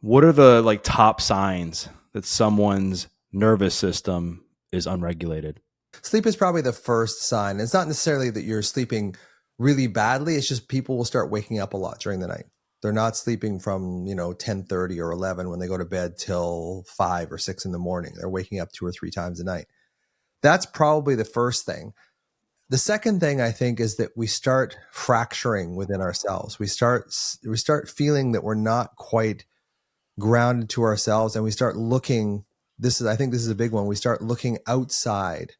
What are the like top signs that someone's nervous system is unregulated? Sleep is probably the first sign. It's not necessarily that you're sleeping really badly. It's just people will start waking up a lot during the night. They're not sleeping from, 10:30 or 11 when they go to bed till 5 or 6 in the morning. They're waking up 2 or 3 times a night. That's probably the first thing. The second thing I think is that we start fracturing within ourselves. We start feeling that we're not quite grounded to ourselves, and we start looking. I think this is a big one. We start looking outside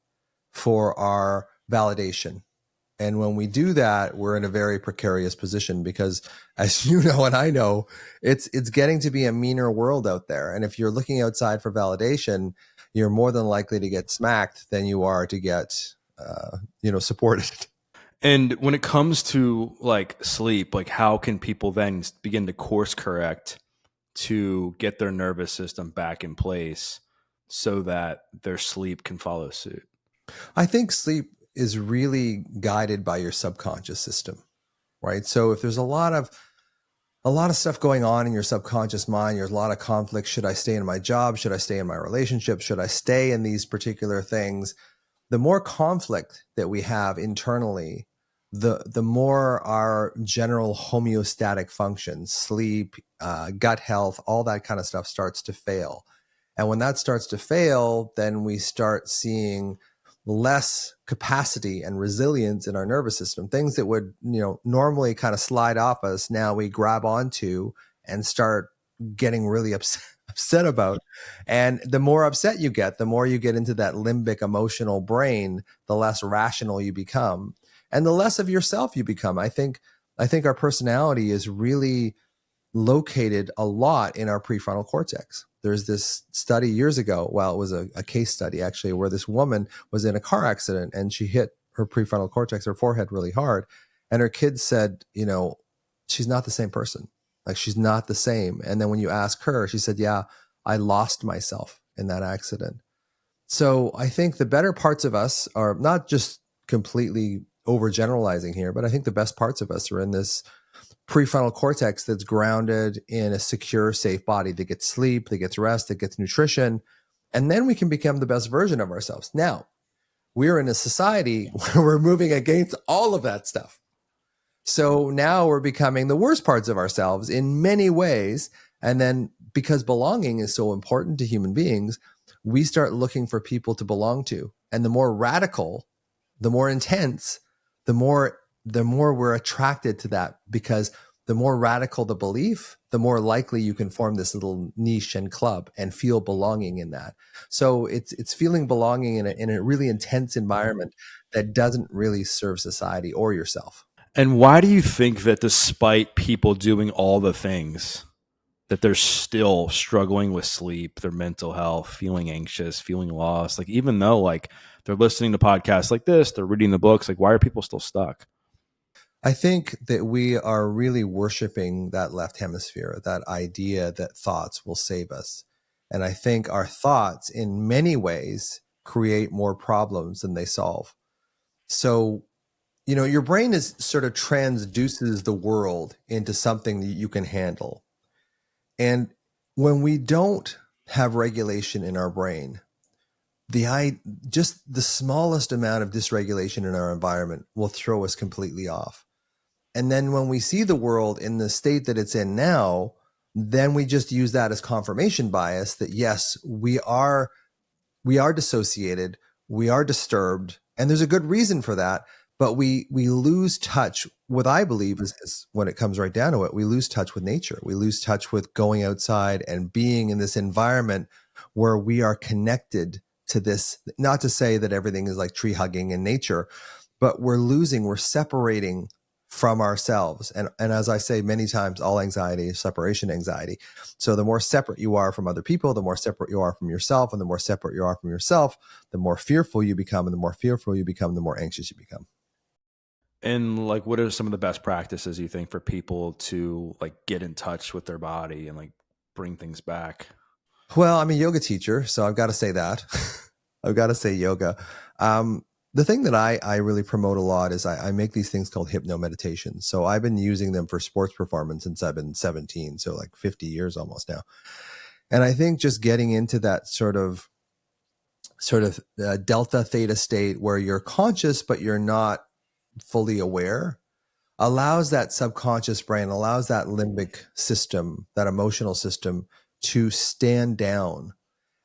for our validation. And when we do that, we're in a very precarious position because, as you know and I know, it's getting to be a meaner world out there. And if you're looking outside for validation, you're more than likely to get smacked than you are to get, supported. And when it comes to like sleep, like how can people then begin to course correct to get their nervous system back in place so that their sleep can follow suit? I think sleep is really guided by your subconscious system, right? So if there's a lot of stuff going on in your subconscious mind, there's a lot of conflict. Should I stay in my job? Should I stay in my relationship? Should I stay in these particular things? The more conflict that we have internally, the more our general homeostatic functions, sleep, gut health, all that kind of stuff starts to fail. And when that starts to fail, then we start seeing less capacity and resilience in our nervous system. Things that would, normally kind of slide off us, now we grab onto and start getting really upset about. And the more upset you get, the more you get into that limbic emotional brain, the less rational you become and the less of yourself you become. I think our personality is really located a lot in our prefrontal cortex. There's this study years ago, well, it was a case study actually, where this woman was in a car accident and she hit her prefrontal cortex, her forehead, really hard. And her kids said, she's not the same person. Like, she's not the same. And then when you ask her, she said, yeah, I lost myself in that accident. So I think the better parts of us are not just completely overgeneralizing here, but I think the best parts of us are in this prefrontal cortex that's grounded in a secure, safe body that gets sleep, that gets rest, that gets nutrition. And then we can become the best version of ourselves. Now, we're in a society where we're moving against all of that stuff. So now we're becoming the worst parts of ourselves in many ways. And then because belonging is so important to human beings, we start looking for people to belong to. And the more radical, the more intense, the more we're attracted to that, because the more radical the belief, the more likely you can form this little niche and club and feel belonging in that. So it's feeling belonging in a really intense environment that doesn't really serve society or yourself. And why do you think that despite people doing all the things, that they're still struggling with sleep, their mental health, feeling anxious, feeling lost? Like, even though like they're listening to podcasts like this, they're reading the books, like why are people still stuck? I think that we are really worshiping that left hemisphere, that idea that thoughts will save us. And I think our thoughts in many ways create more problems than they solve. So, your brain is sort of transduces the world into something that you can handle. And when we don't have regulation in our brain, just the smallest amount of dysregulation in our environment will throw us completely off. And then when we see the world in the state that it's in now, then we just use that as confirmation bias that yes, we are dissociated, we are disturbed, and there's a good reason for that. But we lose touch. What I believe is when it comes right down to it, we lose touch with nature. We lose touch with going outside and being in this environment where we are connected to this. Not to say that everything is like tree hugging in nature, but we're separating from ourselves. And as I say many times, all anxiety is separation anxiety. So the more separate you are from other people, the more separate you are from yourself, and the more separate you are from yourself, the more fearful you become, and the more fearful you become, the more anxious you become. And like, what are some of the best practices you think for people to like get in touch with their body and like bring things back? Well, I'm a yoga teacher, so I've got to say that. I've got to say yoga. The thing that I really promote a lot is I make these things called hypno meditations. So I've been using them for sports performance since I've been 17, so like 50 years almost now. And I think just getting into that sort of delta theta state where you're conscious but you're not fully aware allows that subconscious brain, allows that limbic system, that emotional system to stand down.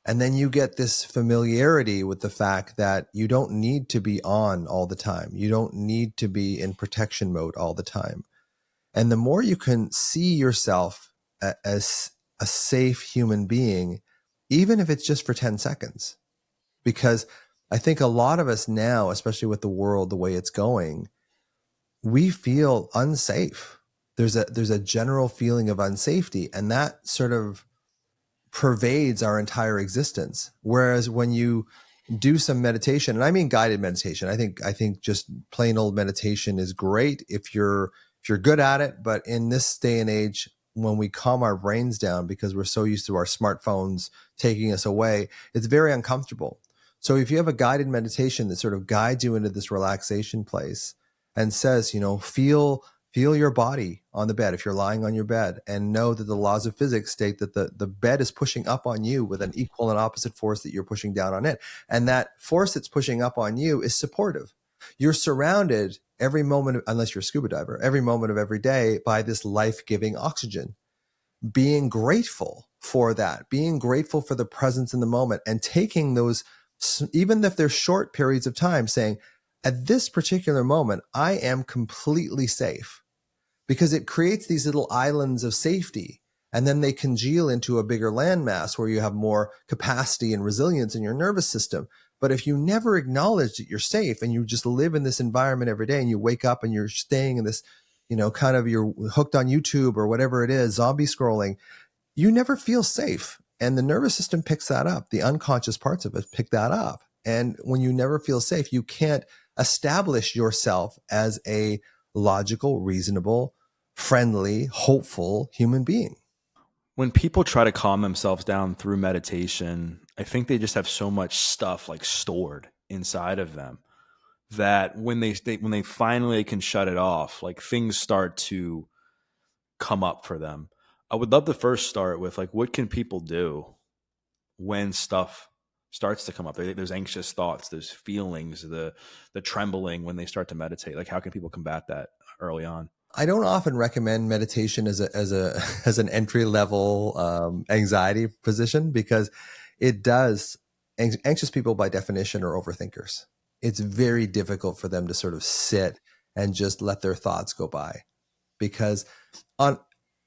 And then you get this familiarity with the fact that you don't need to be on all the time. You don't need to be in protection mode all the time. And the more you can see yourself as a safe human being, even if it's just for 10 seconds, because I think a lot of us now, especially with the world the way it's going, we feel unsafe. There's a general feeling of unsafety, and that sort of pervades our entire existence. Whereas when you do some meditation, and I mean guided meditation, I think just plain old meditation is great if you're good at it. But in this day and age, when we calm our brains down because we're so used to our smartphones taking us away, it's very uncomfortable. So if you have a guided meditation that sort of guides you into this relaxation place and says, feel your body on the bed if you're lying on your bed, and know that the laws of physics state that the bed is pushing up on you with an equal and opposite force that you're pushing down on it. And that force that's pushing up on you is supportive. You're surrounded every moment, unless you're a scuba diver, every moment of every day by this life-giving oxygen. Being grateful for that, being grateful for the presence in the moment, and taking those, even if they're short periods of time, saying, at this particular moment, I am completely safe, because it creates these little islands of safety. And then they congeal into a bigger landmass where you have more capacity and resilience in your nervous system. But if you never acknowledge that you're safe and you just live in this environment every day, and you wake up and you're staying in this, kind of, you're hooked on YouTube or whatever it is, zombie scrolling, you never feel safe. And the nervous system picks that up. The unconscious parts of it pick that up. And when you never feel safe, you can't establish yourself as a logical, reasonable, friendly, hopeful human being. When people try to calm themselves down through meditation, I think they just have so much stuff like stored inside of them that when they finally can shut it off, like things start to come up for them. I would love to first start with like, what can people do when stuff starts to come up? Those anxious thoughts, those feelings, the trembling when they start to meditate. Like, how can people combat that early on? I don't often recommend meditation as an entry level anxiety position, because it does, anxious people by definition are overthinkers. It's very difficult for them to sort of sit and just let their thoughts go by, because on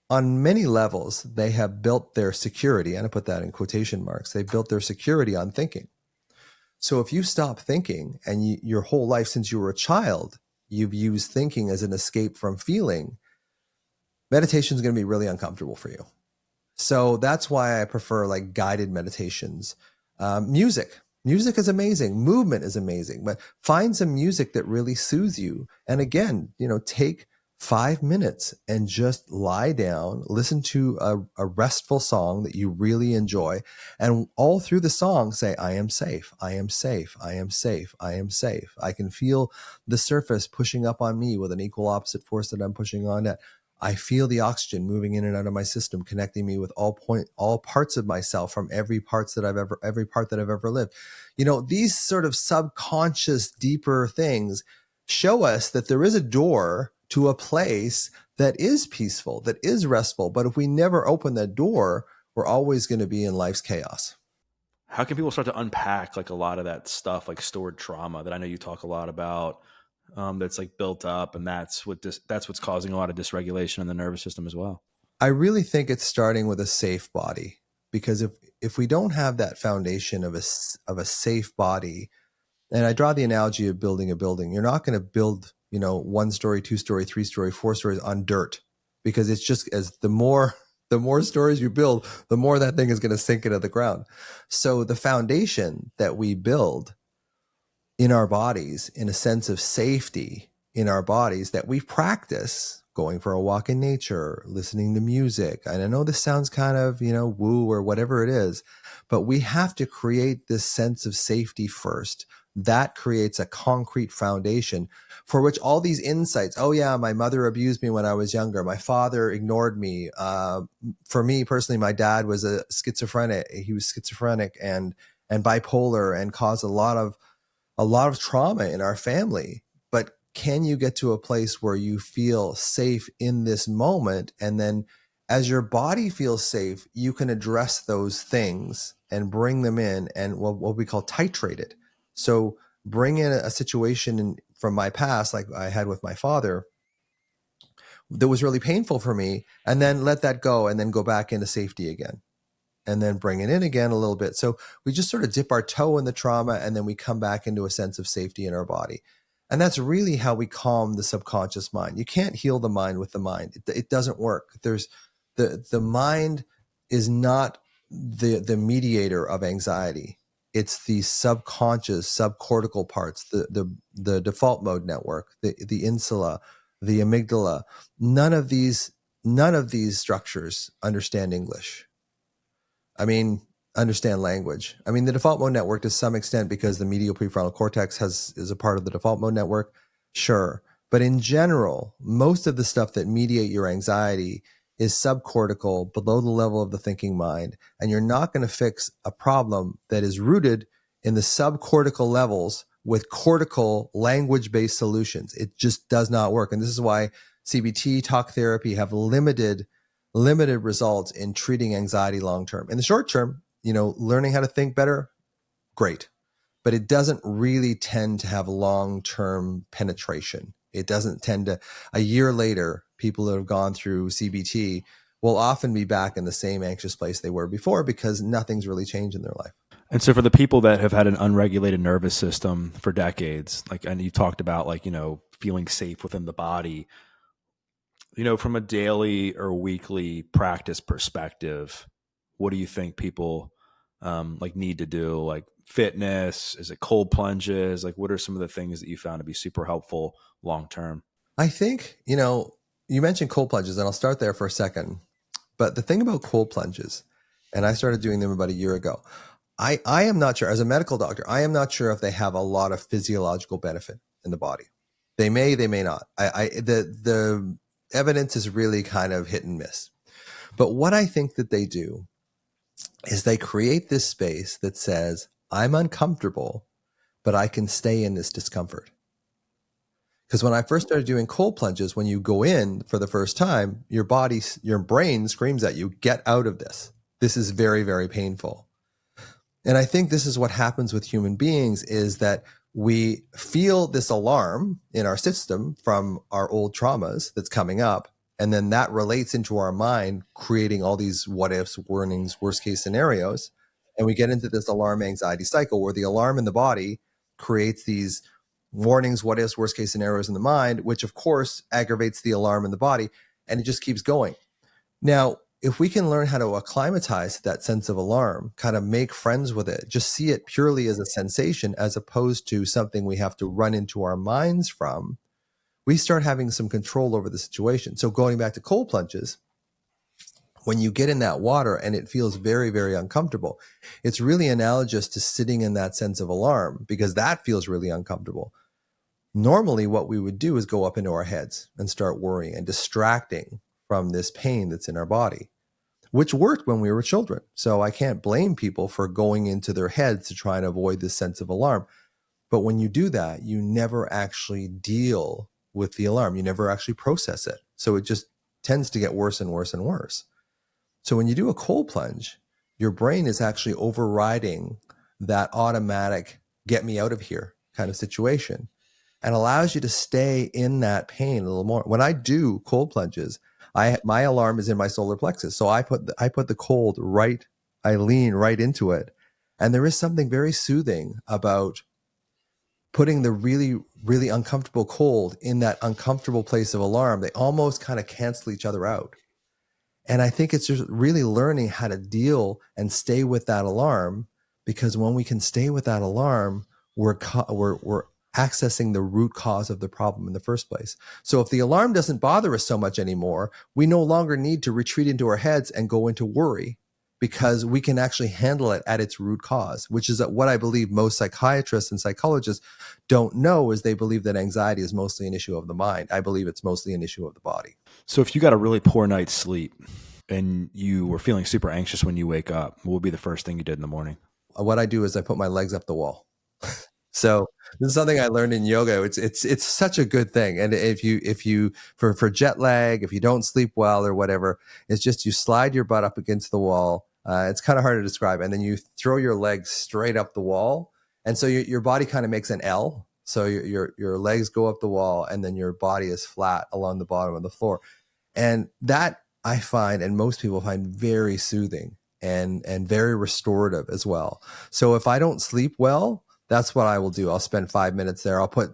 on many levels they have built their security, and I put that in quotation marks, they built their security on thinking. So if you stop thinking, and your whole life since you were a child, you've used thinking as an escape from feeling, meditation is going to be really uncomfortable for you. So that's why I prefer like guided meditations. Music is amazing. Movement is amazing, but find some music that really soothes you. And again, take 5 minutes and just lie down, listen to a restful song that you really enjoy. And all through the song, say, I am safe. I am safe. I am safe. I am safe. I can feel the surface pushing up on me with an equal opposite force that I'm pushing on it. I feel the oxygen moving in and out of my system, connecting me with all parts of myself from every part that I've ever lived. These sort of subconscious, deeper things show us that there is a door to a place that is peaceful, that is restful. But if we never open that door, we're always going to be in life's chaos. How can people start to unpack like a lot of that stuff, like stored trauma that I know you talk a lot about, that's like built up, and that's what's causing a lot of dysregulation in the nervous system as well. I really think it's starting with a safe body, because if we don't have that foundation of a safe body, and I draw the analogy of building a building, you're not going to build, 1 story, 2 story, 3 story, 4 stories on dirt, because it's just as the more stories you build, the more that thing is going to sink into the ground. So the foundation that we build in our bodies, in a sense of safety in our bodies, that we practice going for a walk in nature, listening to music. And I know this sounds kind of, woo or whatever it is, but we have to create this sense of safety first. that creates a concrete foundation for which all these insights, oh yeah, my mother abused me when I was younger, my father ignored me. For me personally, my dad was a schizophrenic. He was schizophrenic and bipolar, and caused a lot of trauma in our family. But can you get to a place where you feel safe in this moment? And then as your body feels safe, you can address those things and bring them in and what we call titrate it. So bring in a situation from my past, like I had with my father, that was really painful for me, and then let that go and then go back into safety again, and then bring it in again a little bit. So we just sort of dip our toe in the trauma, and then we come back into a sense of safety in our body. And that's really how we calm the subconscious mind. You can't heal the mind with the mind. It doesn't work. There's the mind is not the mediator of anxiety. It's the subconscious, subcortical parts, the default mode network, the insula, the amygdala. None of these structures understand English. Understand language. The default mode network to some extent, because the medial prefrontal cortex is a part of the default mode network. Sure. But in general, most of the stuff that mediate your anxiety is subcortical, below the level of the thinking mind. And you're not going to fix a problem that is rooted in the subcortical levels with cortical language-based solutions. It just does not work. And this is why CBT, talk therapy have limited results in treating anxiety long term. In the short term, learning how to think better, great. But it doesn't really tend to have long-term penetration. It doesn't tend to, a year later, people that have gone through CBT will often be back in the same anxious place they were before, because nothing's really changed in their life. And so for the people that have had an unregulated nervous system for decades, and you talked about feeling safe within the body, from a daily or weekly practice perspective, what do you think people need to do? Like fitness? Is it cold plunges? What are some of the things that you found to be super helpful long term? I think, you mentioned cold plunges, and I'll start there for a second. But the thing about cold plunges, and I started doing them about a year ago, I am not sure, as a medical doctor, I am not sure if they have a lot of physiological benefit in the body. They may not. The evidence is really kind of hit and miss. But what I think that they do is they create this space that says, I'm uncomfortable, but I can stay in this discomfort. Because when I first started doing cold plunges, when you go in for the first time, your brain screams at you, get out of this. This is very, very painful. And I think this is what happens with human beings, is that we feel this alarm in our system from our old traumas that's coming up. And then that relates into our mind, creating all these what ifs, warnings, worst case scenarios. And we get into this alarm anxiety cycle where the alarm in the body creates these warnings, what ifs, worst case scenarios in the mind, which of course aggravates the alarm in the body, and it just keeps going. Now, if we can learn how to acclimatize that sense of alarm, kind of make friends with it, just see it purely as a sensation as opposed to something we have to run into our minds from, we start having some control over the situation. So going back to cold plunges, when you get in that water and it feels very, very uncomfortable, it's really analogous to sitting in that sense of alarm, because that feels really uncomfortable. Normally, what we would do is go up into our heads and start worrying and distracting from this pain that's in our body, which worked when we were children. So I can't blame people for going into their heads to try and avoid this sense of alarm. But when you do that, you never actually deal with the alarm. You never actually process it. So it just tends to get worse and worse and worse. So when you do a cold plunge, your brain is actually overriding that automatic get me out of here kind of situation, and allows you to stay in that pain a little more. When I do cold plunges, my alarm is in my solar plexus. So I put the cold right, I lean right into it. And there is something very soothing about putting the really, really uncomfortable cold in that uncomfortable place of alarm. They almost kind of cancel each other out. And I think it's just really learning how to deal and stay with that alarm, because when we can stay with that alarm, we're accessing the root cause of the problem in the first place. So if the alarm doesn't bother us so much anymore, we no longer need to retreat into our heads and go into worry. because we can actually handle it at its root cause, which is what I believe most psychiatrists and psychologists don't know, is they believe that anxiety is mostly an issue of the mind. I believe it's mostly an issue of the body. So if you got a really poor night's sleep and you were feeling super anxious when you wake up, what would be the first thing you did in the morning? What I do is I put my legs up the wall. So this is something I learned in yoga. It's such a good thing. And if you for jet lag, if you don't sleep well or whatever, it's just you slide your butt up against the wall. It's kind of hard to describe, and then you throw your legs straight up the wall, and so your body kind of makes an L. So your legs go up the wall, and then your body is flat along the bottom of the floor, and that I find, and most people find, very soothing and very restorative as well. So if I don't sleep well, that's what I will do. I'll spend 5 minutes there. I'll put,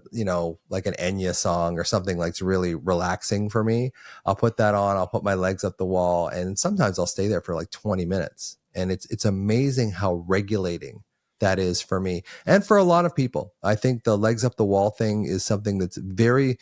like an Enya song or something like it's really relaxing for me. I'll put that on. I'll put my legs up the wall, and sometimes I'll stay there for like 20 minutes. And it's amazing how regulating that is for me and for a lot of people. I think the legs up the wall thing is something that's very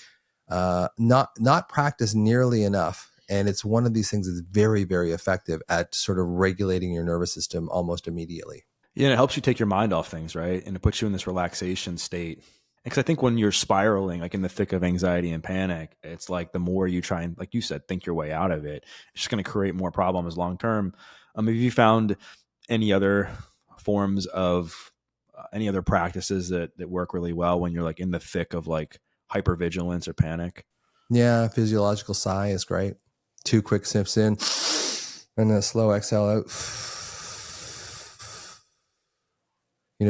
not practiced nearly enough. And it's one of these things that's very, very effective at sort of regulating your nervous system almost immediately. Yeah, and it helps you take your mind off things, right? And it puts you in this relaxation state. Because I think when you're spiraling, like in the thick of anxiety and panic, it's like the more you try and, like you said, think your way out of it, it's just going to create more problems long term. Have you found any other forms of any other practices that work really well when you're like in the thick of like hypervigilance or panic? Yeah, physiological sigh is great. 2 quick sniffs in and a slow exhale out.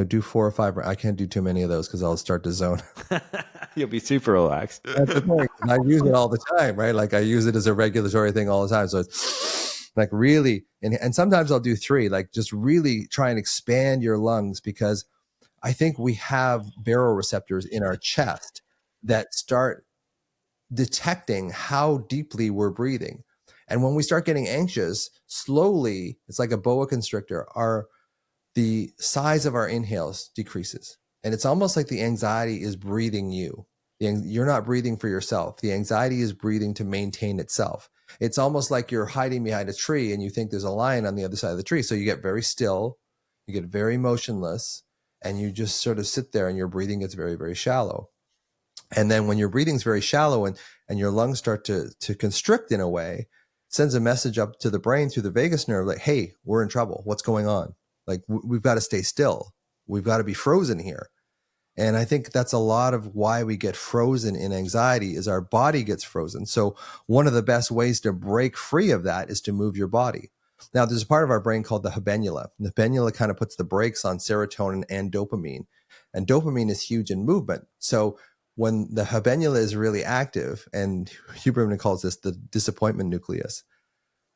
Do 4 or 5. I can't do too many of those because I'll start to zone. You'll be super relaxed. That's the thing. I use it all the time, right? Like I use it as a regulatory thing all the time. So it's like really, and sometimes I'll do 3, like just really try and expand your lungs, because I think we have baroreceptors in our chest that start detecting how deeply we're breathing. And when we start getting anxious, slowly, it's like a boa constrictor, the size of our inhales decreases. And it's almost like the anxiety is breathing you. You're not breathing for yourself. The anxiety is breathing to maintain itself. It's almost like you're hiding behind a tree and you think there's a lion on the other side of the tree. So you get very still, you get very motionless, and you just sort of sit there and your breathing gets very, very shallow. And then when your breathing is very shallow and your lungs start to constrict in a way, it sends a message up to the brain through the vagus nerve like, hey, we're in trouble. What's going on? Like, we've got to stay still. We've got to be frozen here. And I think that's a lot of why we get frozen in anxiety, is our body gets frozen. So one of the best ways to break free of that is to move your body. Now, there's a part of our brain called the habenula. The habenula kind of puts the brakes on serotonin and dopamine. And dopamine is huge in movement. So when the habenula is really active, and Huberman calls this the disappointment nucleus,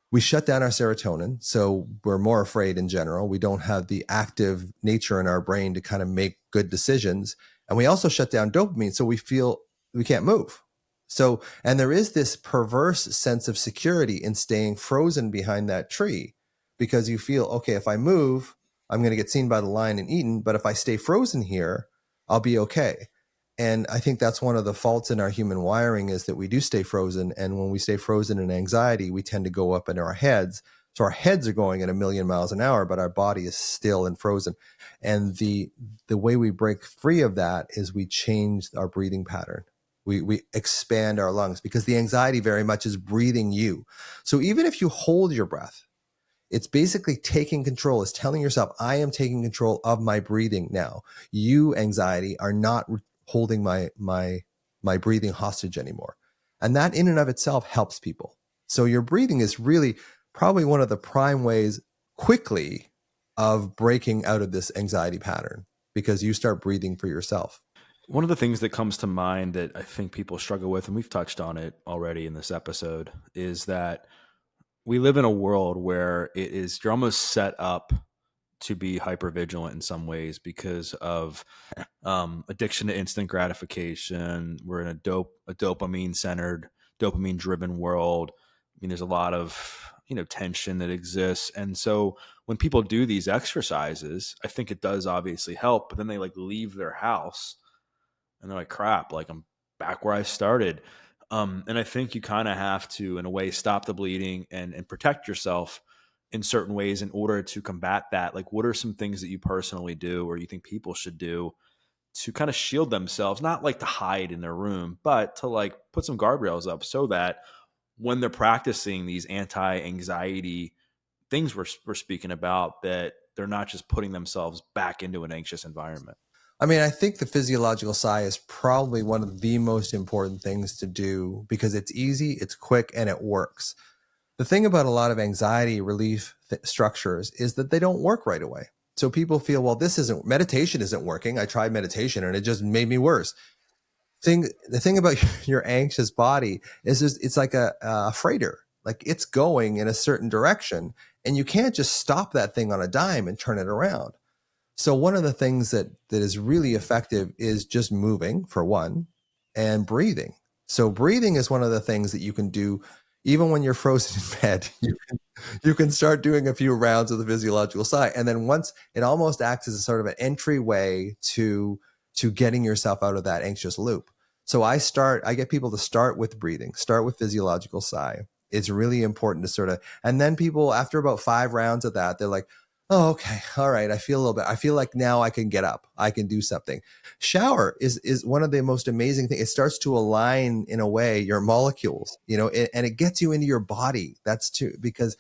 we shut down our serotonin. So we're more afraid in general. We don't have the active nature in our brain to kind of make good decisions. And we also shut down dopamine. So we feel we can't move. So, and there is this perverse sense of security in staying frozen behind that tree, because you feel, okay, if I move, I'm going to get seen by the lion and eaten. But if I stay frozen here, I'll be okay. And I think that's one of the faults in our human wiring, is that we do stay frozen. And when we stay frozen in anxiety, we tend to go up into our heads. So our heads are going at 1,000,000 miles an hour, but our body is still and frozen. And the way we break free of that is we change our breathing pattern. We expand our lungs, because the anxiety very much is breathing you. So even if you hold your breath, it's basically taking control. It's telling yourself, I am taking control of my breathing now. You, anxiety, are not holding my breathing hostage anymore. And that in and of itself helps people. So your breathing is really probably one of the prime ways quickly of breaking out of this anxiety pattern, because you start breathing for yourself. One of the things that comes to mind that I think people struggle with, and we've touched on it already in this episode, is that we live in a world where you're almost set up to be hypervigilant in some ways because of addiction to instant gratification. We're in a dopamine centered, dopamine driven world. I mean, there's a lot of tension that exists, and so when people do these exercises, I think it does obviously help. But then they like leave their house and they're like, "Crap! Like I'm back where I started." And I think you kind of have to, in a way, stop the bleeding and protect yourself in certain ways in order to combat that? Like, what are some things that you personally do or you think people should do to kind of shield themselves, not like to hide in their room, but to like put some guardrails up so that when they're practicing these anti-anxiety things we're speaking about, that they're not just putting themselves back into an anxious environment? I mean, I think the physiological sigh is probably one of the most important things to do because it's easy, it's quick, and it works. The thing about a lot of anxiety relief structures is that they don't work right away. So people feel, well, meditation isn't working. I tried meditation and it just made me worse. The thing about your anxious body is it's like a freighter. Like it's going in a certain direction and you can't just stop that thing on a dime and turn it around. So one of the things that is really effective is just moving, for one, and breathing. So breathing is one of the things that you can do even when you're frozen in bed. You can start doing a few rounds of the physiological sigh, and then once it almost acts as a sort of an entryway to getting yourself out of that anxious loop. So I get people to start with breathing, start with physiological sigh. It's really important to sort of, and then people after about 5 rounds of that, they're like, oh, okay, all right, I feel a little bit. I feel like now I can get up, I can do something. Shower is one of the most amazing things. It starts to align in a way your molecules, and it gets you into your body. That's too, because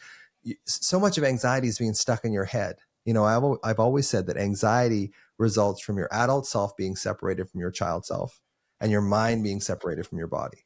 so much of anxiety is being stuck in your head. I've always said that anxiety results from your adult self being separated from your child self and your mind being separated from your body.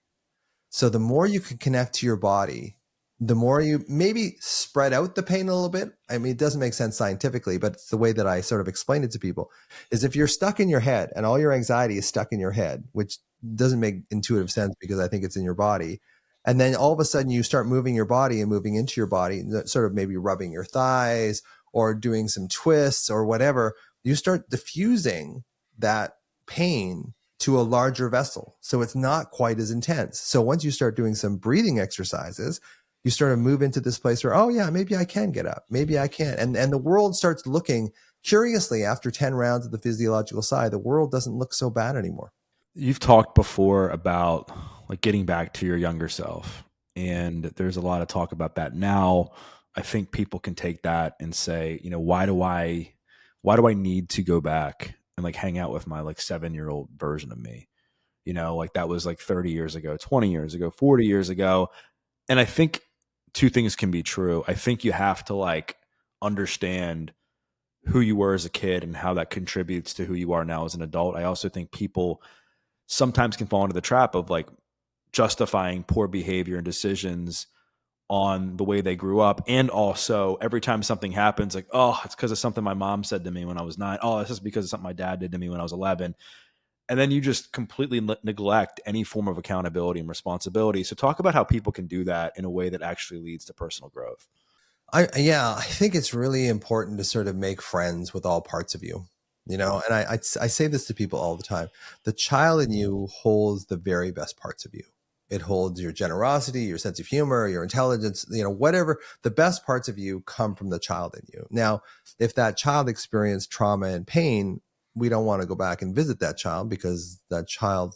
So the more you can connect to your body, the more you maybe spread out the pain a little bit. I mean, it doesn't make sense scientifically, but it's the way that I sort of explain it to people is if you're stuck in your head and all your anxiety is stuck in your head, which doesn't make intuitive sense because I think it's in your body. And then all of a sudden you start moving your body and moving into your body, sort of maybe rubbing your thighs or doing some twists or whatever, you start diffusing that pain to a larger vessel. So it's not quite as intense. So once you start doing some breathing exercises, you start to move into this place where, oh yeah, maybe I can get up. Maybe I can. And the world starts looking curiously after 10 rounds of the physiological sigh, the world doesn't look so bad anymore. You've talked before about like getting back to your younger self, and there's a lot of talk about that now. I think people can take that and say, why do I need to go back and like hang out with my like 7-year-old version of me? Like that was like 30 years ago, 20 years ago, 40 years ago. And I think two things can be true. I think you have to like understand who you were as a kid and how that contributes to who you are now as an adult. I also think people sometimes can fall into the trap of like justifying poor behavior and decisions on the way they grew up. And also every time something happens, like, oh, it's because of something my mom said to me when I was 9. Oh, it's just because of something my dad did to me when I was 11. And then you just completely neglect any form of accountability and responsibility. So talk about how people can do that in a way that actually leads to personal growth. I think it's really important to sort of make friends with all parts of you, and I say this to people all the time. The child in you holds the very best parts of you. It holds your generosity, your sense of humor, your intelligence, whatever. The best parts of you come from the child in you. Now, if that child experienced trauma and pain, we don't want to go back and visit that child because that child,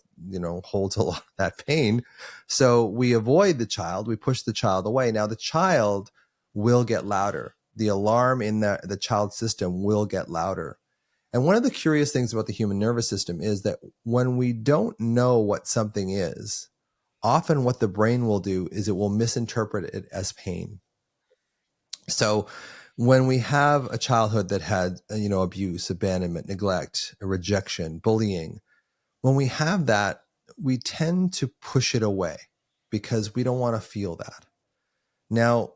holds a lot of that pain. So we avoid the child, we push the child away. Now the child will get louder. The alarm in the child system will get louder. And one of the curious things about the human nervous system is that when we don't know what something is, often what the brain will do is it will misinterpret it as pain. So when we have a childhood that had, abuse, abandonment, neglect, rejection, bullying, when we have that, we tend to push it away because we don't want to feel that. Now,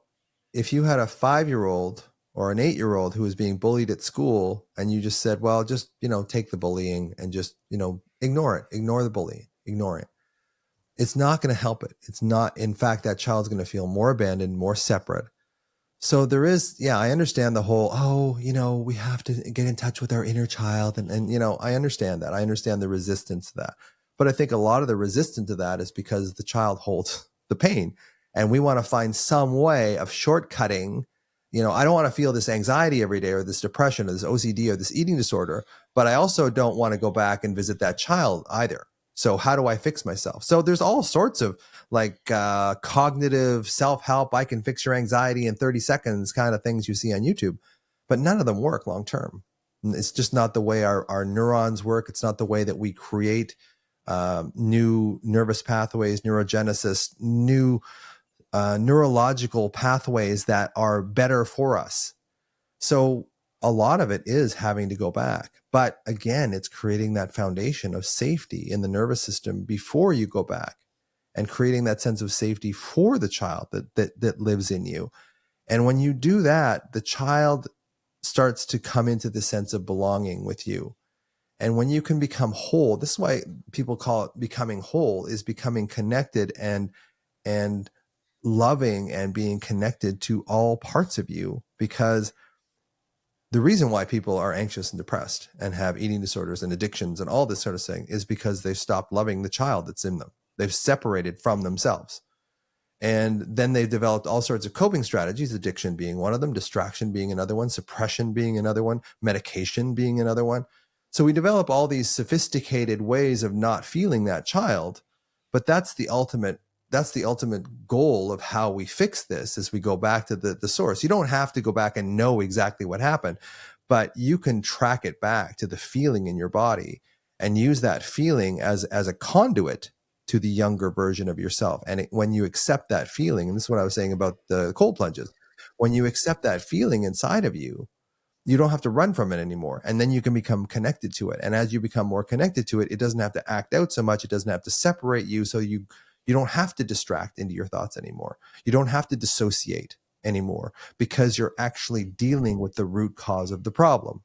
if you had a 5-year-old or an 8-year-old who was being bullied at school and you just said, well, just, take the bullying and just, ignore it, ignore the bullying, ignore it. It's not going to help it. It's not. In fact, that child's going to feel more abandoned, more separate. So there is, I understand the whole, we have to get in touch with our inner child. And I understand that. I understand the resistance to that. But I think a lot of the resistance to that is because the child holds the pain. And we want to find some way of shortcutting. I don't want to feel this anxiety every day or this depression or this OCD or this eating disorder, but I also don't want to go back and visit that child either. So how do I fix myself? So there's all sorts of like cognitive self-help, I can fix your anxiety in 30 seconds kind of things you see on YouTube, but none of them work long term. It's just not the way our neurons work. It's not the way that we create new nervous pathways, neurogenesis, new neurological pathways that are better for us. So a lot of it is having to go back. But again, it's creating that foundation of safety in the nervous system before you go back, and creating that sense of safety for the child that lives in you. And when you do that, the child starts to come into the sense of belonging with you. And when you can become whole, this is why people call it becoming whole, is becoming connected and loving and being connected to all parts of you. Because the reason why people are anxious and depressed and have eating disorders and addictions and all this sort of thing is because they've stopped loving the child that's in them. They've separated from themselves. And then they've developed all sorts of coping strategies, addiction being one of them, distraction being another one, suppression being another one, medication being another one. So we develop all these sophisticated ways of not feeling that child, but that's the ultimate goal of how we fix this, is we go back to the source. You don't have to go back and know exactly what happened, but you can track it back to the feeling in your body and use that feeling as a conduit to the younger version of yourself. And when you accept that feeling, and this is what I was saying about the cold plunges, when you accept that feeling inside of you, you don't have to run from it anymore. And then you can become connected to it. And as you become more connected to it, it doesn't have to act out so much. It doesn't have to separate you. So you don't have to distract into your thoughts anymore. You don't have to dissociate anymore, because you're actually dealing with the root cause of the problem.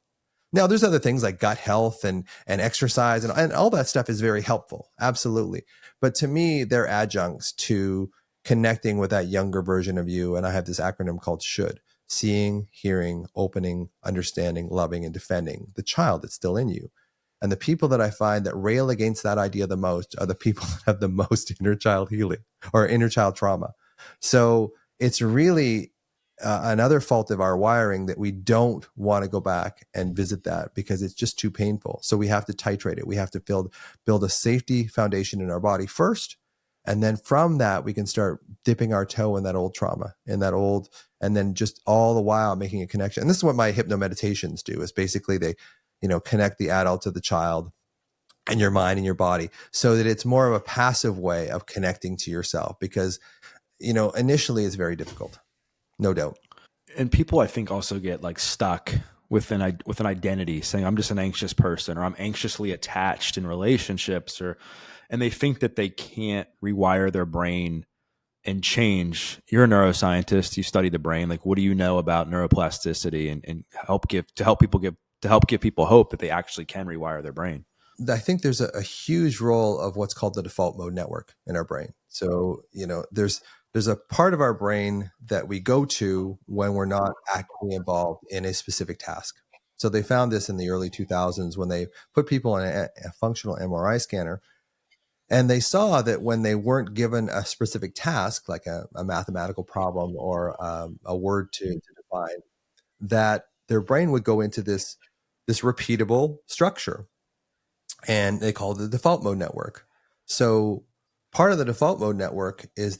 Now, there's other things like gut health and exercise and all that stuff is very helpful. Absolutely. But to me, they're adjuncts to connecting with that younger version of you. And I have this acronym called SHOULD: seeing, hearing, opening, understanding, loving, and defending the child that's still in you. And the people that I find that rail against that idea the most are the people that have the most inner child healing or inner child trauma. So it's really another fault of our wiring that we don't want to go back and visit that because it's just too painful. So we have to titrate it. We have to build a safety foundation in our body first. And then from that, we can start dipping our toe in that old trauma, and then just all the while making a connection. And this is what my hypno meditations do, is basically they, connect the adult to the child and your mind and your body, so that it's more of a passive way of connecting to yourself, because, initially it's very difficult. No doubt. And people, I think, also get like stuck with an identity, saying I'm just an anxious person, or I'm anxiously attached in relationships, and they think that they can't rewire their brain and change. You're a neuroscientist, you study the brain. Like, what do you know about neuroplasticity and help give people hope that they actually can rewire their brain? I think there's a huge role of what's called the default mode network in our brain. So, there's a part of our brain that we go to when we're not actively involved in a specific task. So they found this in the early 2000s when they put people in a functional MRI scanner, and they saw that when they weren't given a specific task, like a mathematical problem or a word to define, that their brain would go into this repeatable structure. And they call it the default mode network. So part of the default mode network is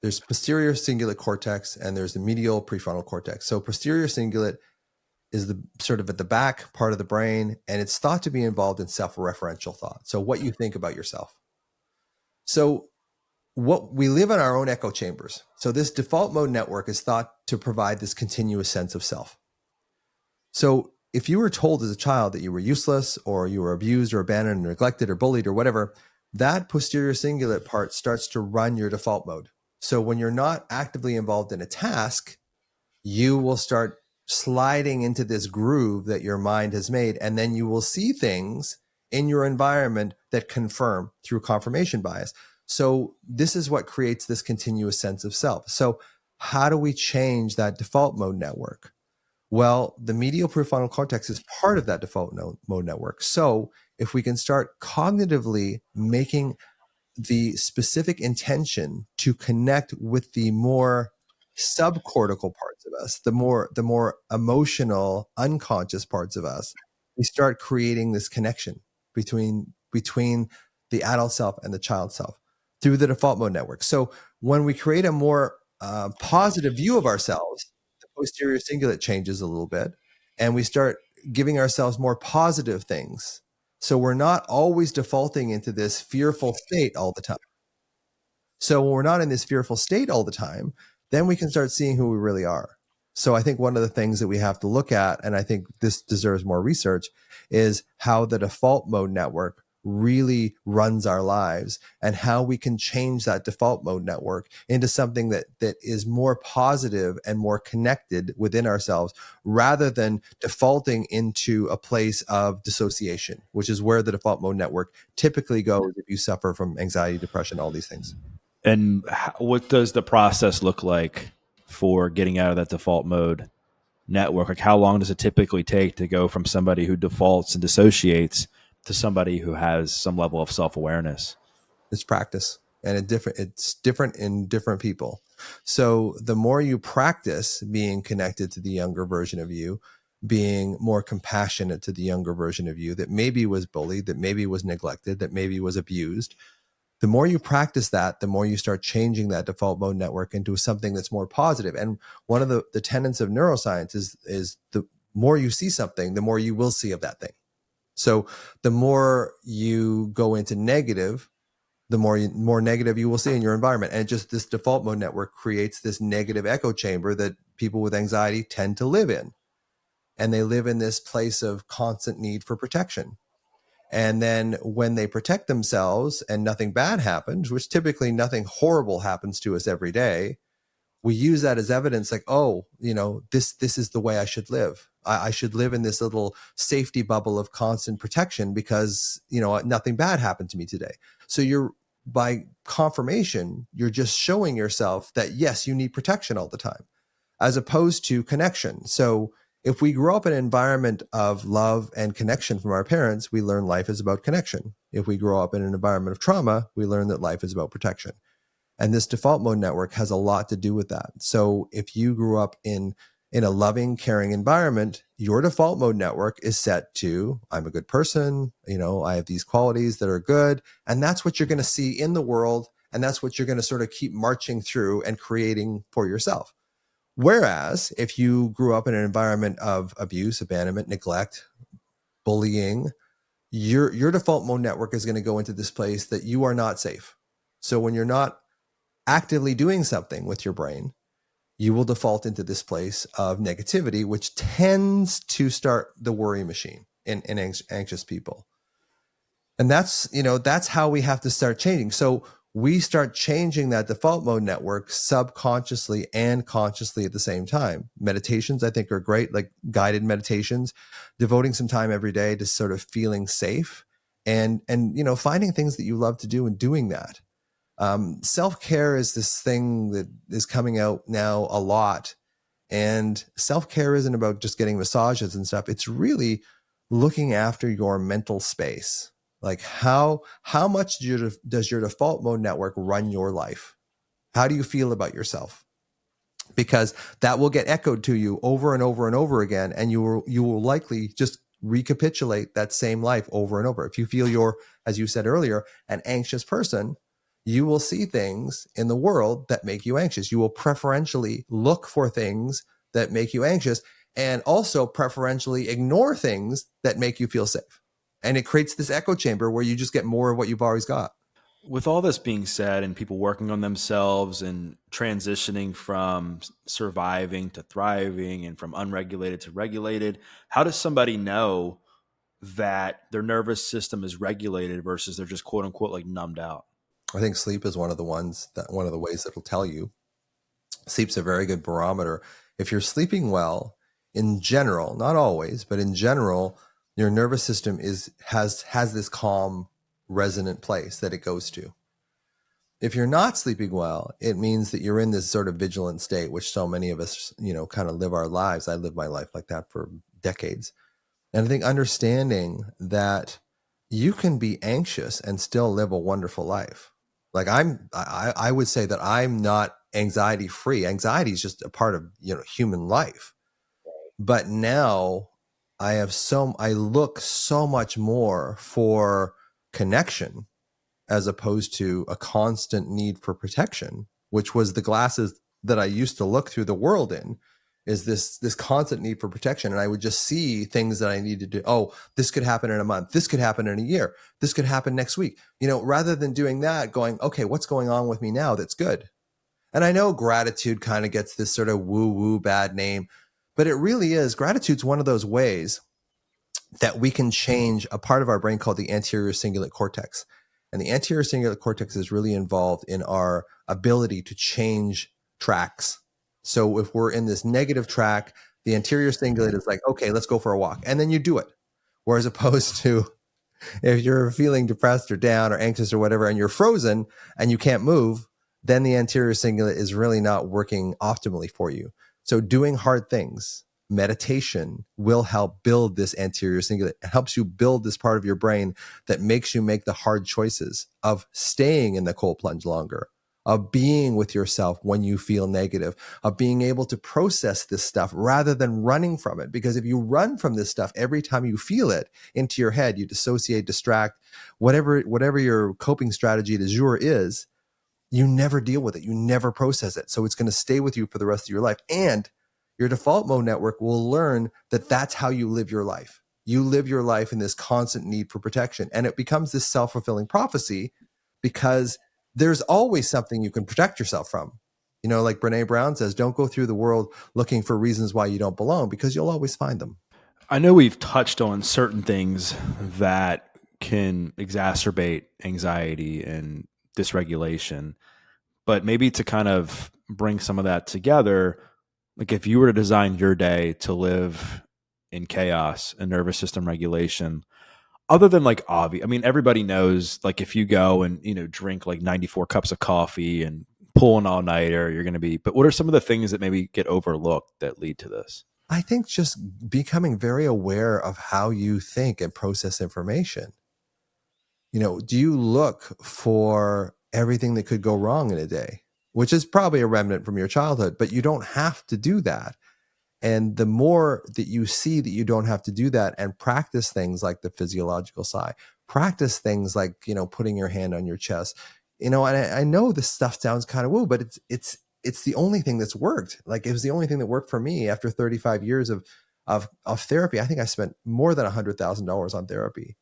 there's posterior cingulate cortex and there's the medial prefrontal cortex. So posterior cingulate is the sort of at the back part of the brain, and it's thought to be involved in self-referential thought. So what you think about yourself. So what we live in our own echo chambers. So this default mode network is thought to provide this continuous sense of self. So if you were told as a child that you were useless, or you were abused or abandoned or neglected or bullied or whatever, that posterior cingulate part starts to run your default mode. So when you're not actively involved in a task, you will start sliding into this groove that your mind has made. And then you will see things in your environment that confirm through confirmation bias. So this is what creates this continuous sense of self. So how do we change that default mode network? Well, the medial prefrontal cortex is part of that default mode network. So if we can start cognitively making the specific intention to connect with the more subcortical parts of us, the more emotional, unconscious parts of us, we start creating this connection between the adult self and the child self through the default mode network. So when we create a more positive view of ourselves, the posterior cingulate changes a little bit, and we start giving ourselves more positive things. So we're not always defaulting into this fearful state all the time. So when we're not in this fearful state all the time, then we can start seeing who we really are. So I think one of the things that we have to look at, and I think this deserves more research, is how the default mode network really runs our lives and how we can change that default mode network into something that is more positive and more connected within ourselves, rather than defaulting into a place of dissociation, which is where the default mode network typically goes if you suffer from anxiety, depression, all these things. And what does the process look like for getting out of that default mode network? Like, how long does it typically take to go from somebody who defaults and dissociates to somebody who has some level of self-awareness? It's practice, and it's different in different people. So the more you practice being connected to the younger version of you, being more compassionate to the younger version of you that maybe was bullied, that maybe was neglected, that maybe was abused, the more you practice that, the more you start changing that default mode network into something that's more positive. And one of the tenets of neuroscience is the more you see something, the more you will see of that thing. So the more you go into negative, the more negative you will see in your environment. And just this default mode network creates this negative echo chamber that people with anxiety tend to live in. And they live in this place of constant need for protection. And then when they protect themselves and nothing bad happens, which typically nothing horrible happens to us every day, we use that as evidence, like, oh, this is the way I should live. I should live in this little safety bubble of constant protection because nothing bad happened to me today. So by confirmation, you're just showing yourself that yes, you need protection all the time, as opposed to connection. So if we grow up in an environment of love and connection from our parents, we learn life is about connection. If we grow up in an environment of trauma, we learn that life is about protection. And this default mode network has a lot to do with that. So if you grew up in a loving, caring environment, your default mode network is set to, I'm a good person, I have these qualities that are good. And that's what you're going to see in the world. And that's what you're going to sort of keep marching through and creating for yourself. Whereas if you grew up in an environment of abuse, abandonment, neglect, bullying, your default mode network is going to go into this place that you are not safe. So when you're not actively doing something with your brain, you will default into this place of negativity, which tends to start the worry machine in anxious people. And that's how we have to start changing. So we start changing that default mode network subconsciously and consciously at the same time. Meditations, I think, are great, like guided meditations, devoting some time every day to sort of feeling safe and finding things that you love to do and doing that. Self-care is this thing that is coming out now a lot. And self-care isn't about just getting massages and stuff. It's really looking after your mental space. Like how much does your default mode network run your life? How do you feel about yourself? Because that will get echoed to you over and over and over again. And you will likely just recapitulate that same life over and over. If you feel you're, as you said earlier, an anxious person, you will see things in the world that make you anxious. You will preferentially look for things that make you anxious and also preferentially ignore things that make you feel safe. And it creates this echo chamber where you just get more of what you've always got. With all this being said, and people working on themselves and transitioning from surviving to thriving and from unregulated to regulated, how does somebody know that their nervous system is regulated versus they're just quote unquote like numbed out? I think sleep is one of the ways that will tell you. Sleep's a very good barometer. If you're sleeping well, in general, not always, but in general, your nervous system has this calm, resonant place that it goes to. If you're not sleeping well, it means that you're in this sort of vigilant state, which so many of us, kind of live our lives. I lived my life like that for decades. And I think understanding that you can be anxious and still live a wonderful life. Like I would say that I'm not anxiety free. Anxiety is just a part of, human life. But now I look so much more for connection as opposed to a constant need for protection, which was the glasses that I used to look through the world in, is this constant need for protection. And I would just see things that I needed to do. Oh, this could happen in a month. This could happen in a year. This could happen next week. Rather than doing that, going, okay, what's going on with me now that's good? And I know gratitude kind of gets this sort of woo-woo bad name, but it really is. Gratitude's one of those ways that we can change a part of our brain called the anterior cingulate cortex. And the anterior cingulate cortex is really involved in our ability to change tracks. So if we're in this negative track, the anterior cingulate is like, okay, let's go for a walk. And then you do it. Whereas opposed to if you're feeling depressed or down or anxious or whatever, and you're frozen and you can't move, then the anterior cingulate is really not working optimally for you. So doing hard things, meditation, will help build this anterior cingulate. It helps you build this part of your brain that makes you make the hard choices of staying in the cold plunge longer, of being with yourself when you feel negative, of being able to process this stuff rather than running from it. Because if you run from this stuff every time you feel it into your head, you dissociate, distract, whatever your coping strategy du jour is, you never deal with it. You never process it. So it's going to stay with you for the rest of your life. And your default mode network will learn that that's how you live your life. You live your life in this constant need for protection. And it becomes this self-fulfilling prophecy because there's always something you can protect yourself from. Like Brene Brown says, don't go through the world looking for reasons why you don't belong, because you'll always find them. I know we've touched on certain things that can exacerbate anxiety and dysregulation, but maybe to kind of bring some of that together, like if you were to design your day to live in chaos and nervous system regulation, other than like obvious, I mean, everybody knows like if you go and, drink like 94 cups of coffee and pull an all nighter, you're going to be, but what are some of the things that maybe get overlooked that lead to this? I think just becoming very aware of how you think and process information. Do you look for everything that could go wrong in a day, which is probably a remnant from your childhood, but you don't have to do that. And the more that you see that you don't have to do that and practice things like the physiological sigh, practice things like, putting your hand on your chest, and I know this stuff sounds kind of woo, but it's the only thing that's worked. Like it was the only thing that worked for me after 35 years of therapy. I think I spent more than $100,000 on therapy.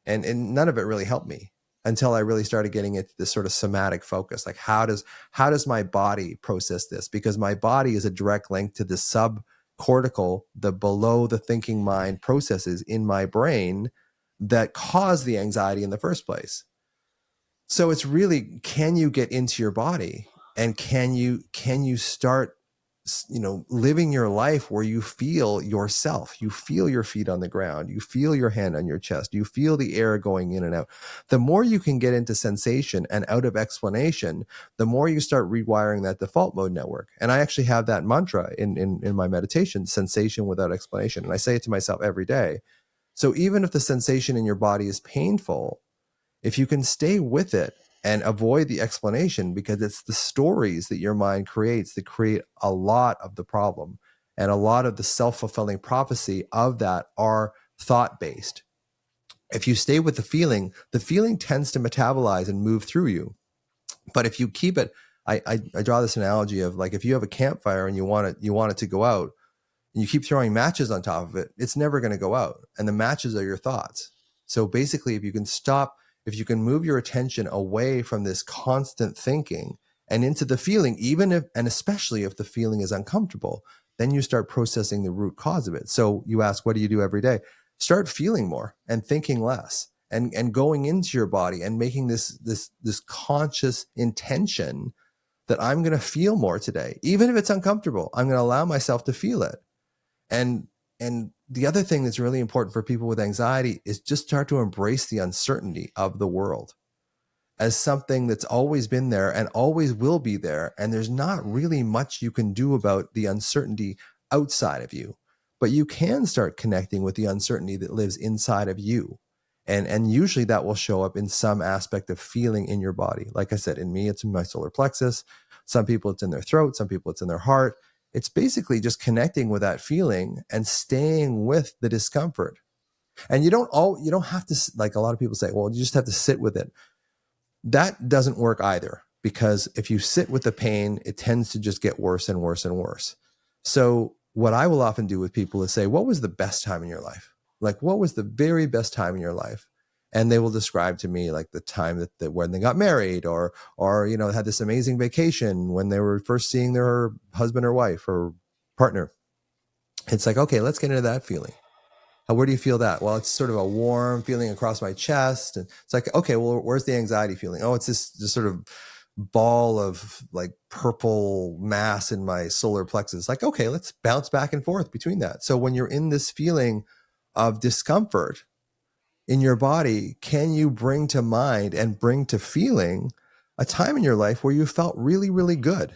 And none of it really helped me until I really started getting into this sort of somatic focus. Like how does my body process this? Because my body is a direct link to the subcortical, the below the thinking mind processes in my brain that cause the anxiety in the first place. So it's really, can you get into your body, and can you start living your life where you feel yourself, you feel your feet on the ground, you feel your hand on your chest, you feel the air going in and out. The more you can get into sensation and out of explanation, the more you start rewiring that default mode network. And I actually have that mantra in my meditation, sensation without explanation. And I say it to myself every day. So even if the sensation in your body is painful, if you can stay with it and avoid the explanation, because it's the stories that your mind creates that create a lot of the problem, and a lot of the self-fulfilling prophecy of that are thought-based. If you stay with the feeling tends to metabolize and move through you. But if you keep it, I draw this analogy of like, if you have a campfire and you want it to go out, and you keep throwing matches on top of it, it's never going to go out. And the matches are your thoughts. So basically, if you can move your attention away from this constant thinking and into the feeling, and especially if the feeling is uncomfortable, then you start processing the root cause of it. So you ask, what do you do every day? Start feeling more and thinking less, and going into your body and making this conscious intention that I'm going to feel more today. Even if it's uncomfortable, I'm going to allow myself to feel it. And the other thing that's really important for people with anxiety is just start to embrace the uncertainty of the world as something that's always been there and always will be there. And there's not really much you can do about the uncertainty outside of you, but you can start connecting with the uncertainty that lives inside of you. And usually that will show up in some aspect of feeling in your body. Like I said, in me, it's in my solar plexus. Some people it's in their throat. Some people it's in their heart. It's basically just connecting with that feeling and staying with the discomfort. And you don't have to, like a lot of people say, well, you just have to sit with it. That doesn't work either, because if you sit with the pain, it tends to just get worse and worse and worse. So what I will often do with people is say, what was the best time in your life? Like, what was the very best time in your life? And they will describe to me like the time that when they got married, or had this amazing vacation when they were first seeing their husband or wife or partner. It's like, okay, let's get into that feeling. Where do you feel that? Well, it's sort of a warm feeling across my chest. And it's like, okay, well, where's the anxiety feeling? Oh, it's this sort of ball of like purple mass in my solar plexus. Like, okay, let's bounce back and forth between that. So when you're in this feeling of discomfort in your body, can you bring to mind and bring to feeling a time in your life where you felt really, really good?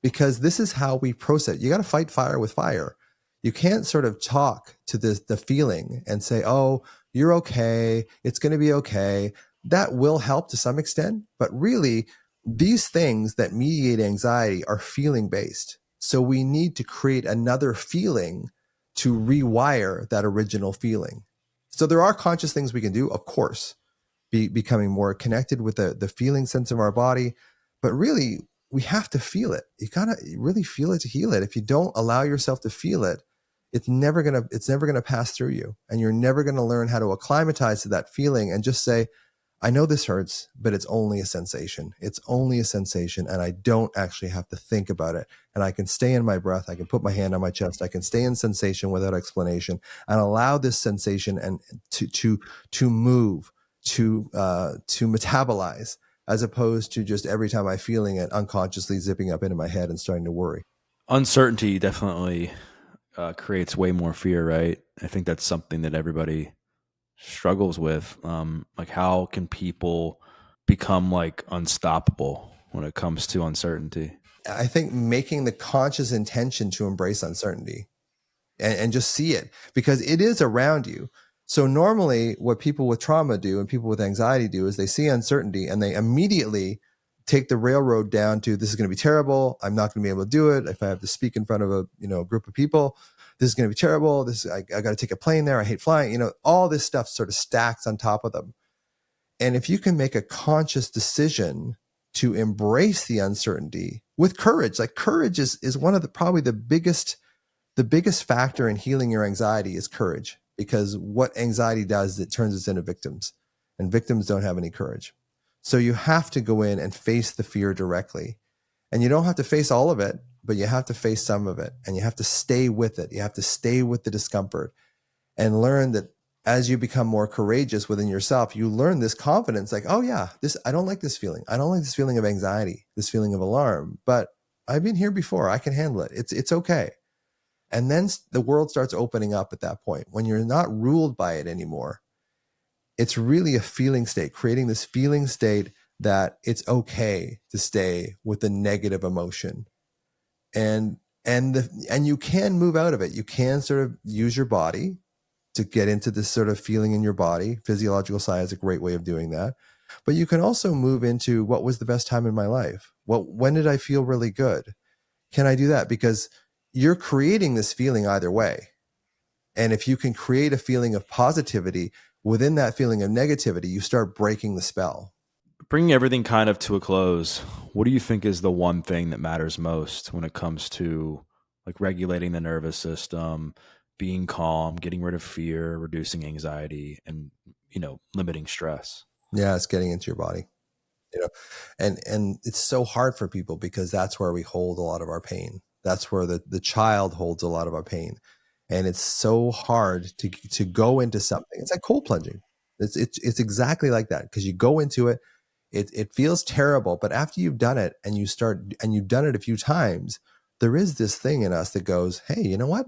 Because this is how we process. You got to fight fire with fire. You can't sort of talk to the feeling and say, oh, you're okay, it's going to be okay. That will help to some extent, but really these things that mediate anxiety are feeling based. So we need to create another feeling to rewire that original feeling. So there are conscious things we can do, of course, becoming more connected with the feeling sense of our body, but really we have to feel it. You gotta really feel it to heal it. If you don't allow yourself to feel it, it's never gonna pass through you, and you're never gonna learn how to acclimatize to that feeling and just say, I know this hurts, but it's only a sensation. It's only a sensation, and I don't actually have to think about it. And I can stay in my breath. I can put my hand on my chest. I can stay in sensation without explanation, and allow this sensation and to move, to metabolize, as opposed to just every time I'm feeling it, unconsciously zipping up into my head and starting to worry. Uncertainty definitely creates way more fear, right? I think that's something that everybody struggles with. Like, how can people become like unstoppable when it comes to uncertainty? I think making the conscious intention to embrace uncertainty and just see it, because it is around you. So normally what people with trauma do and people with anxiety do is they see uncertainty and they immediately take the railroad down to, this is going to be terrible. I'm not going to be able to do it. If I have to speak in front of a group of people, this is going to be terrible. I got to take a plane there. I hate flying. All this stuff sort of stacks on top of them. And if you can make a conscious decision to embrace the uncertainty with courage, like courage is one of probably the biggest factor in healing your anxiety is courage, because what anxiety does is it turns us into victims, and victims don't have any courage. So you have to go in and face the fear directly, and you don't have to face all of it, but you have to face some of it, and you have to stay with it. You have to stay with the discomfort and learn that as you become more courageous within yourself, you learn this confidence, like, oh yeah, I don't like this feeling. I don't like this feeling of anxiety, this feeling of alarm, but I've been here before. I can handle it. It's okay. And then the world starts opening up at that point when you're not ruled by it anymore. It's really a feeling state, creating this feeling state that it's okay to stay with the negative emotion. And you can move out of it. You can sort of use your body to get into this sort of feeling in your body. Physiological science is a great way of doing that. But you can also move into, what was the best time in my life? When did I feel really good? Can I do that? Because you're creating this feeling either way. And if you can create a feeling of positivity within that feeling of negativity, you start breaking the spell. Bringing everything kind of to a close, what do you think is the one thing that matters most when it comes to like regulating the nervous system, being calm, getting rid of fear, reducing anxiety, and limiting stress? Yeah, it's getting into your body. And it's so hard for people because that's where we hold a lot of our pain. That's where the child holds a lot of our pain. And it's so hard to go into something. It's like cold plunging. It's exactly like that, because you go into it, it feels terrible, but after you've done it and you've done it a few times, there is this thing in us that goes, hey, you know what?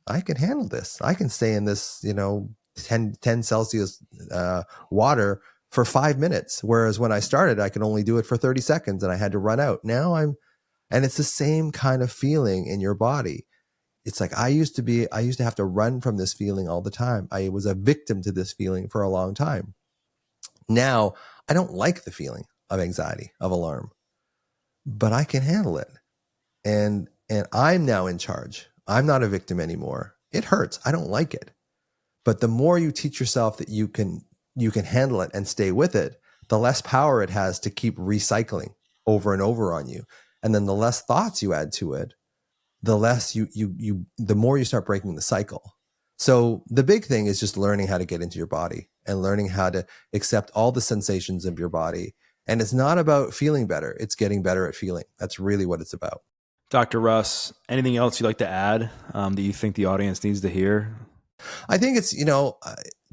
I can handle this. I can stay in this, 10 Celsius water for 5 minutes. Whereas when I started, I could only do it for 30 seconds and I had to run out. And it's the same kind of feeling in your body. It's like, I used to have to run from this feeling all the time. I was a victim to this feeling for a long time. Now I don't like the feeling of anxiety, of alarm, but I can handle it. And I'm now in charge. I'm not a victim anymore. It hurts. I don't like it. But the more you teach yourself that you can handle it and stay with it, the less power it has to keep recycling over and over on you. And then the less thoughts you add to it, the less the more you start breaking the cycle. So the big thing is just learning how to get into your body and learning how to accept all the sensations of your body. And it's not about feeling better. It's getting better at feeling. That's really what it's about. Dr. Russ, anything else you'd like to add that you think the audience needs to hear? I think it's,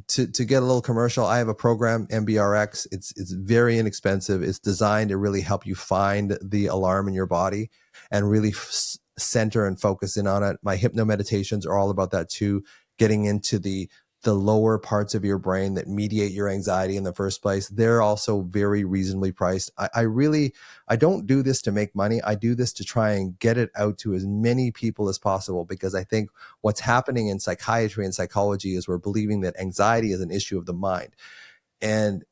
to get a little commercial, I have a program, MBRX. It's very inexpensive. It's designed to really help you find the alarm in your body and really center and focus in on it. My hypno meditations are all about that too, getting into the lower parts of your brain that mediate your anxiety in the first place. They're also very reasonably priced. I don't do this to make money. I do this to try and get it out to as many people as possible, because I think what's happening in psychiatry and psychology is we're believing that anxiety is an issue of the mind. And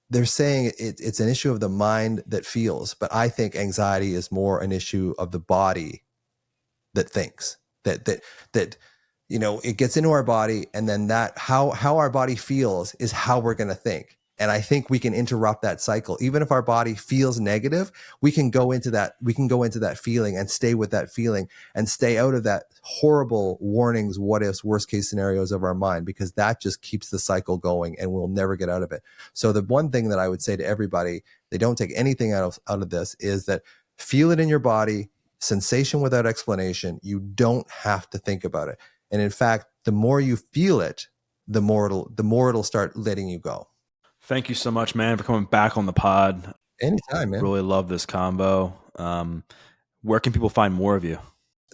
they're saying it's an issue of the mind that feels, but I think anxiety is more an issue of the body that thinks, that it gets into our body, and then that how our body feels is how we're going to think. And I think we can interrupt that cycle. Even if our body feels negative, we can go into that feeling and stay with that feeling and stay out of that horrible warnings, what ifs, worst case scenarios of our mind, because that just keeps the cycle going and we'll never get out of it. So the one thing that I would say to everybody, they don't take anything out of this, is that feel it in your body, sensation without explanation. You don't have to think about it. And in fact, the more you feel it, the more it'll start letting you go. Thank you so much, man, for coming back on the pod. Anytime, man. Really love this combo. Where can people find more of you?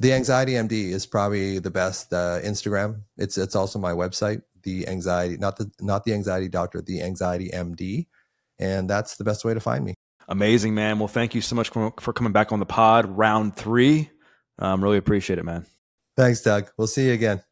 The Anxiety MD is probably the best. Instagram. It's also my website. The Anxiety, not the Anxiety Doctor, the Anxiety MD, and that's the best way to find me. Amazing, man. Well, thank you so much for coming back on the pod. Round 3. Really appreciate it, man. Thanks, Doug. We'll see you again.